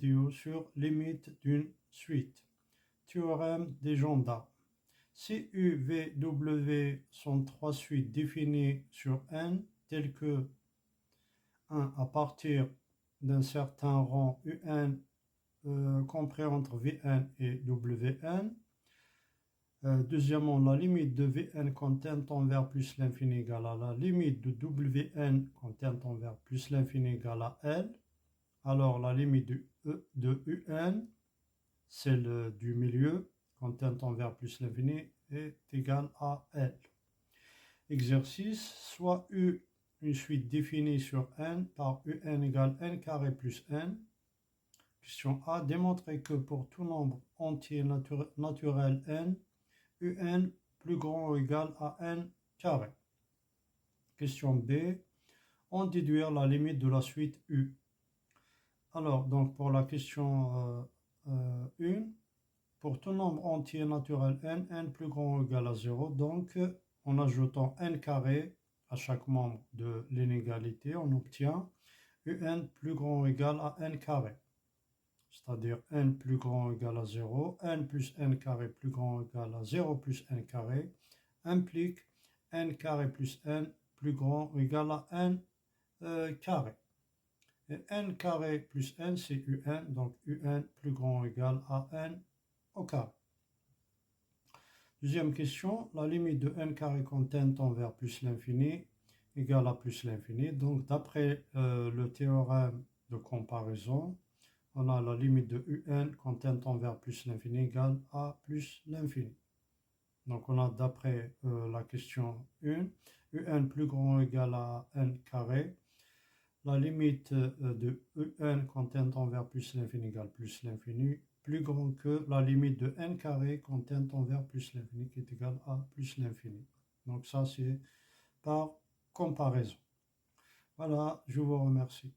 vidéo sur limite d'une suite. Théorème des gendarmes. Si U, V, W sont trois suites définies sur N, telles que 1. À partir d'un certain rang UN compris entre Vn et Wn. Deuxièmement, la limite de Vn quand n tend vers plus l'infini égale à la limite de Wn quand n tend vers plus l'infini égale à L. Alors la limite de Un, celle du milieu, quand n tend vers plus l'infini, est égale à L. Exercice, soit U, une suite définie sur n par Un égale n carré plus n. Question A, démontrer que pour tout nombre entier naturel n, Un plus grand ou égal à n carré. Question B, en déduire la limite de la suite U. Alors, donc pour la question 1, pour tout nombre entier naturel n plus grand ou égal à 0, donc en ajoutant n carré à chaque membre de l'inégalité, on obtient Un plus grand ou égal à n carré. C'est-à-dire n plus grand ou égal à 0, n plus n carré plus grand ou égal à 0 plus n carré, implique n carré plus n plus grand ou égal à n carré. Et n carré plus n, c'est Un, donc Un plus grand ou égal à n au carré. Deuxième question, la limite de n carré quand n tend vers plus l'infini égale à plus l'infini. Donc d'après le théorème de comparaison, on a la limite de Un quand n tend vers plus l'infini égale à plus l'infini. Donc on a d'après la question 1, Un plus grand ou égal à n carré. La limite de Un quand n tend vers plus l'infini égale plus l'infini, plus grand que la limite de n carré quand n tend vers plus l'infini qui est égal à plus l'infini. Donc ça c'est par comparaison. Voilà, je vous remercie.